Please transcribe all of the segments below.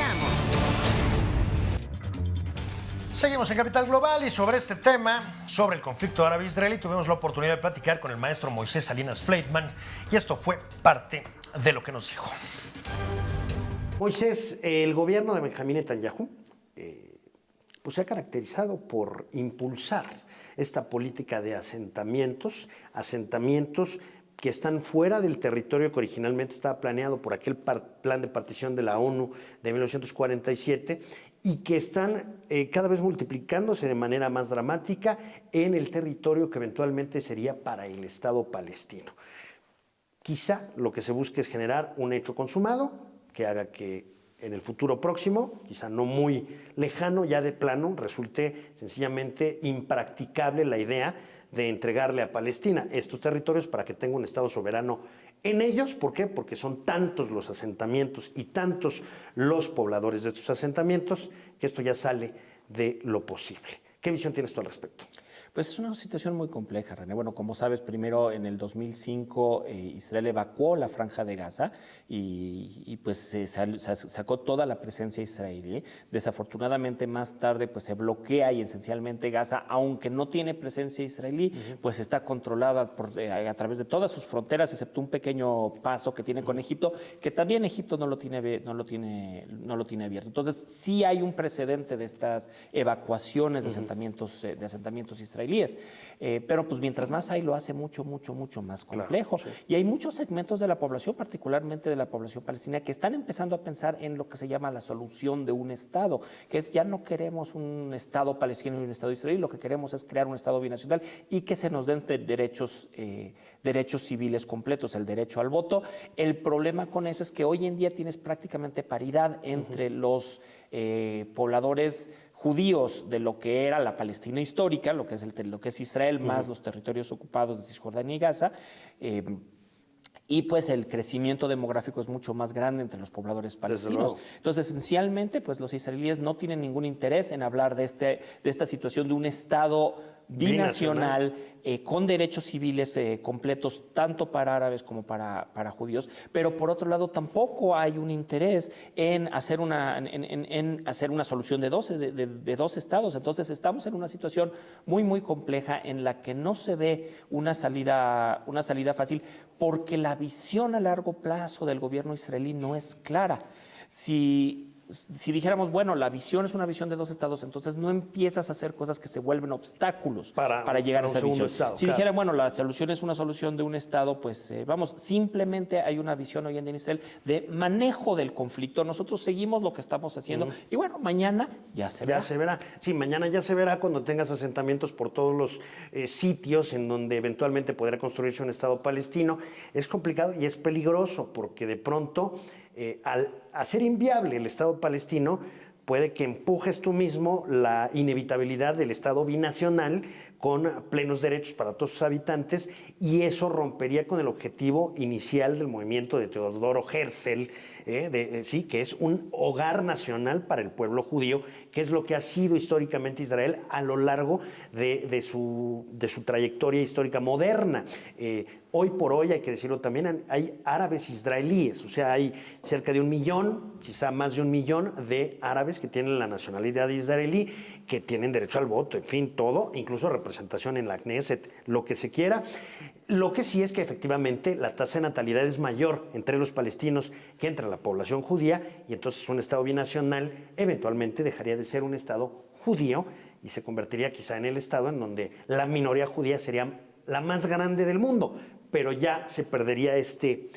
Regresamos. Seguimos en Capital Global y sobre este tema, sobre el conflicto árabe-israelí, tuvimos la oportunidad de platicar con el maestro Moisés Salinas Fleitman y esto fue parte de lo que nos dijo. Moisés, el gobierno de Benjamín Netanyahu pues se ha caracterizado por impulsar esta política de asentamientos que están fuera del territorio que originalmente estaba planeado por aquel plan de partición de la ONU de 1947 y que están cada vez multiplicándose de manera más dramática en el territorio que eventualmente sería para el Estado palestino. Quizá lo que se busque es generar un hecho consumado que haga que en el futuro próximo, quizá no muy lejano, ya de plano, resulte sencillamente impracticable la idea de entregarle a Palestina estos territorios para que tenga un Estado soberano en ellos. ¿Por qué? Porque son tantos los asentamientos y tantos los pobladores de estos asentamientos que esto ya sale de lo posible. ¿Qué visión tienes tú al respecto? Pues es una situación muy compleja, René. Bueno, como sabes, primero en el 2005 Israel evacuó la Franja de Gaza y pues se sacó toda la presencia israelí. Desafortunadamente más tarde pues se bloquea y esencialmente Gaza, aunque no tiene presencia israelí, pues está controlada a través de todas sus fronteras, excepto un pequeño paso que tiene con Egipto, que también Egipto no lo tiene abierto. Entonces sí hay un precedente de estas evacuaciones de asentamientos israelíes. Pero pues mientras más hay, lo hace mucho más complejo. Claro, sí. Y hay muchos segmentos de la población, particularmente de la población palestina, que están empezando a pensar en lo que se llama la solución de un Estado, que es ya no queremos un Estado palestino y un Estado israelí, lo que queremos es crear un Estado binacional y que se nos den derechos civiles completos, el derecho al voto. El problema con eso es que hoy en día tienes prácticamente paridad entre los pobladores judíos de lo que era la Palestina histórica, lo que es Israel, más los territorios ocupados de Cisjordania y Gaza, y pues el crecimiento demográfico es mucho más grande entre los pobladores palestinos. Entonces, esencialmente, pues los israelíes no tienen ningún interés en hablar de esta situación de un Estado binacional, con derechos civiles completos, tanto para árabes como para judíos, pero por otro lado tampoco hay un interés en hacer una solución de dos estados. Entonces estamos en una situación muy compleja en la que no se ve una salida fácil, porque la visión a largo plazo del gobierno israelí no es clara. Si dijéramos, bueno, la visión es una visión de dos estados, entonces no empiezas a hacer cosas que se vuelven obstáculos para llegar a esa visión. Si dijera, bueno, la solución es una solución de un estado, pues simplemente hay una visión hoy en día en Israel de manejo del conflicto. Nosotros seguimos lo que estamos haciendo y bueno, mañana ya se verá. Sí, mañana ya se verá cuando tengas asentamientos por todos los sitios en donde eventualmente podrá construirse un estado palestino. Es complicado y es peligroso porque de pronto al hacer inviable el Estado palestino, puede que empujes tú mismo la inevitabilidad del Estado binacional con plenos derechos para todos sus habitantes, y eso rompería con el objetivo inicial del movimiento de Teodoro Herzl, que es un hogar nacional para el pueblo judío, que es lo que ha sido históricamente Israel a lo largo de su trayectoria histórica moderna. Hoy por hoy, hay que decirlo también, hay árabes israelíes, o sea, hay cerca de 1 millón, quizá más de 1 millón de árabes que tienen la nacionalidad israelí, que tienen derecho al voto, en fin, todo, incluso representación en la Knesset, lo que se quiera. Lo que sí es que efectivamente la tasa de natalidad es mayor entre los palestinos que entre la población judía, y entonces un Estado binacional eventualmente dejaría de ser un Estado judío y se convertiría quizá en el Estado en donde la minoría judía sería la más grande del mundo, pero ya se perdería este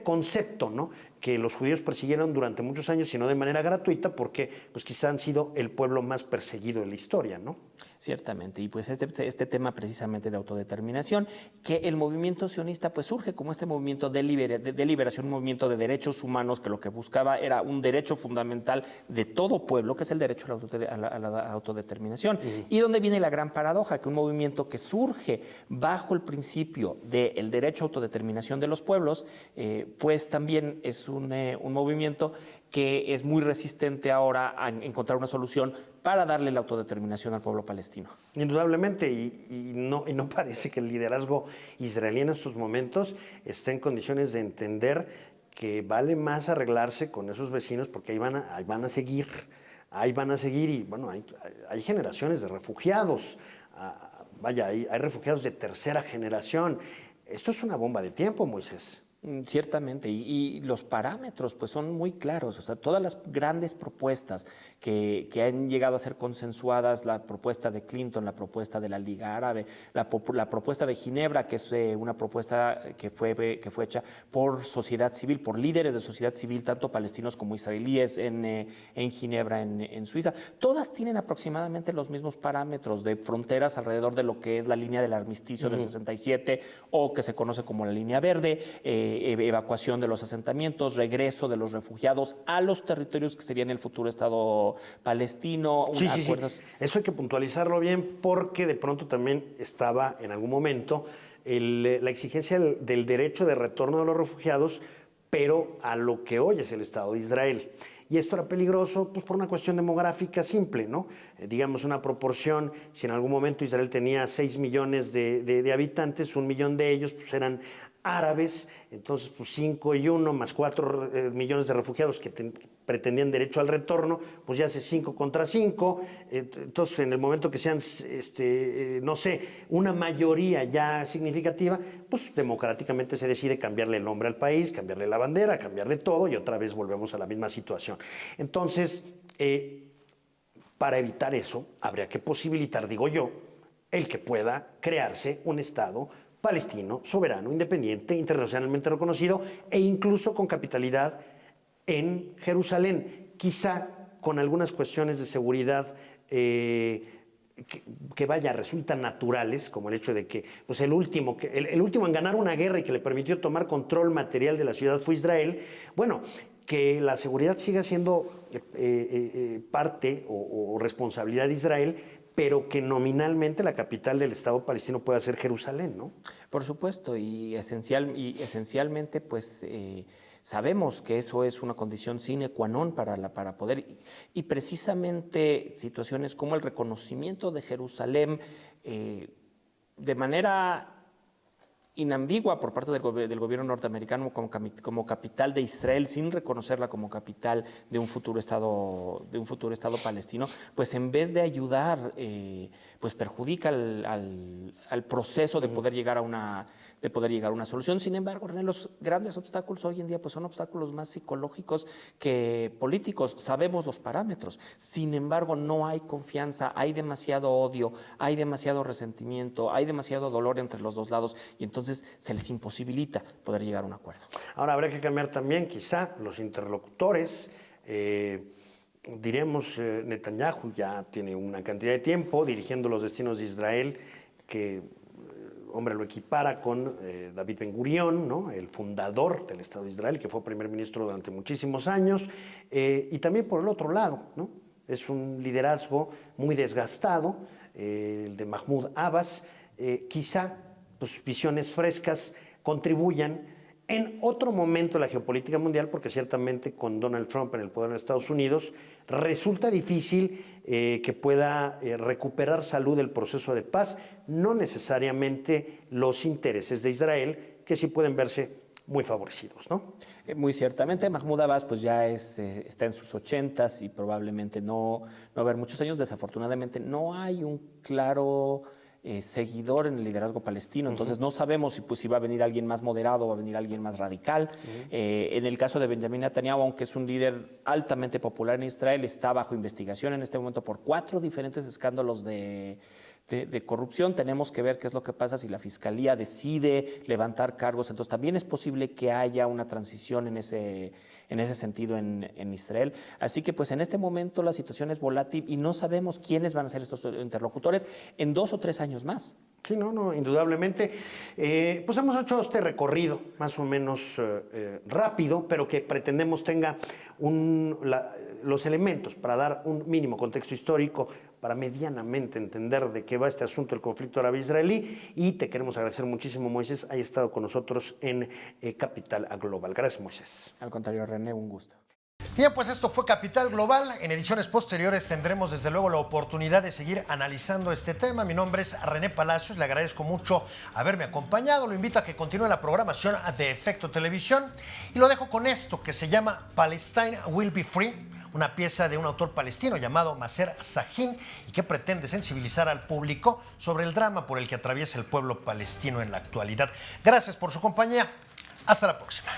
concepto, ¿no?, que los judíos persiguieron durante muchos años y no de manera gratuita, porque pues quizá han sido el pueblo más perseguido de la historia, ¿no? Ciertamente, y pues este tema precisamente de autodeterminación, que el movimiento sionista pues surge como este movimiento de liberación, un movimiento de derechos humanos que lo que buscaba era un derecho fundamental de todo pueblo, que es el derecho a la autodeterminación. Y donde viene la gran paradoja, que un movimiento que surge bajo el principio del derecho a autodeterminación de los pueblos, pues también es un movimiento que es muy resistente ahora a encontrar una solución para darle la autodeterminación al pueblo palestino. Indudablemente, y no parece que el liderazgo israelí en estos momentos esté en condiciones de entender que vale más arreglarse con esos vecinos porque ahí van a seguir, y bueno, hay generaciones de refugiados, vaya, hay refugiados de tercera generación. Esto es una bomba de tiempo, Moisés. Ciertamente, y los parámetros pues son muy claros, o sea, todas las grandes propuestas que han llegado a ser consensuadas, la propuesta de Clinton, la propuesta de la Liga Árabe, la propuesta de Ginebra, que es una propuesta que fue hecha por sociedad civil, por líderes de sociedad civil, tanto palestinos como israelíes en Ginebra, en Suiza, todas tienen aproximadamente los mismos parámetros de fronteras alrededor de lo que es la línea del armisticio del 67 o que se conoce como la línea verde, evacuación de los asentamientos, regreso de los refugiados a los territorios que serían el futuro Estado palestino. Sí. Eso hay que puntualizarlo bien porque de pronto también estaba en algún momento la exigencia del derecho de retorno de los refugiados, pero a lo que hoy es el Estado de Israel. Y esto era peligroso pues, por una cuestión demográfica simple, ¿no? Digamos una proporción, si en algún momento Israel tenía 6 millones de habitantes, 1 millón de ellos pues, eran árabes, entonces pues 5 y 1 más 4 millones de refugiados que pretendían derecho al retorno, pues ya hace 5 contra 5, entonces en el momento que sean, no sé, una mayoría ya significativa, pues democráticamente se decide cambiarle el nombre al país, cambiarle la bandera, cambiarle todo y otra vez volvemos a la misma situación. Entonces, para evitar eso, habría que posibilitar, digo yo, el que pueda crearse un Estado palestino, soberano, independiente, internacionalmente reconocido e incluso con capitalidad en Jerusalén, quizá con algunas cuestiones de seguridad que vaya, resultan naturales, como el hecho de que pues el último en ganar una guerra y que le permitió tomar control material de la ciudad fue Israel, bueno, que la seguridad siga siendo parte o responsabilidad de Israel, pero que nominalmente la capital del Estado palestino pueda ser Jerusalén, ¿no? Por supuesto, y esencialmente, pues sabemos que eso es una condición sine qua non para poder, y precisamente situaciones como el reconocimiento de Jerusalén de manera inambigua por parte del gobierno norteamericano como capital de Israel, sin reconocerla como capital de un futuro estado palestino, pues en vez de ayudar, pues perjudica al proceso de poder llegar a una solución. Sin embargo, René, los grandes obstáculos hoy en día pues son obstáculos más psicológicos que políticos. Sabemos los parámetros, sin embargo no hay confianza, hay demasiado odio, hay demasiado resentimiento, hay demasiado dolor entre los dos lados y entonces se les imposibilita poder llegar a un acuerdo. Ahora habrá que cambiar también quizá los interlocutores. Diremos, Netanyahu ya tiene una cantidad de tiempo dirigiendo los destinos de Israel que hombre, lo equipara con David Ben-Gurión, ¿no? El fundador del Estado de Israel, que fue primer ministro durante muchísimos años, y también por el otro lado, ¿no? Es un liderazgo muy desgastado, el de Mahmoud Abbas, quizá pues, visiones frescas contribuyan en otro momento de la geopolítica mundial, porque ciertamente con Donald Trump en el poder en Estados Unidos resulta difícil que pueda recuperar salud el proceso de paz, no necesariamente los intereses de Israel, que sí pueden verse muy favorecidos, ¿no? Muy ciertamente, Mahmoud Abbas pues ya está en sus 80s y probablemente no va a haber muchos años. Desafortunadamente no hay un claro seguidor en el liderazgo palestino, entonces no sabemos si va a venir alguien más moderado o va a venir alguien más radical. En el caso de Benjamin Netanyahu, aunque es un líder altamente popular en Israel, está bajo investigación en este momento por 4 diferentes escándalos de corrupción. Tenemos que ver qué es lo que pasa si la Fiscalía decide levantar cargos. Entonces también es posible que haya una transición en ese sentido en Israel. Así que pues en este momento la situación es volátil y no sabemos quiénes van a ser estos interlocutores en 2 o 3 años más. Sí, no, indudablemente. Pues hemos hecho este recorrido más o menos rápido, pero que pretendemos tenga los elementos para dar un mínimo contexto histórico, para medianamente entender de qué va este asunto del conflicto árabe-israelí, y te queremos agradecer muchísimo, Moisés, hayas estado con nosotros en Capital Global. Gracias, Moisés. Al contrario, René, un gusto. Bien, pues esto fue Capital Global. En ediciones posteriores tendremos desde luego la oportunidad de seguir analizando este tema. Mi nombre es René Palacios, le agradezco mucho haberme acompañado. Lo invito a que continúe la programación de Efecto Televisión y lo dejo con esto que se llama Palestine Will Be Free, una pieza de un autor palestino llamado Maser Sahin y que pretende sensibilizar al público sobre el drama por el que atraviesa el pueblo palestino en la actualidad. Gracias por su compañía. Hasta la próxima.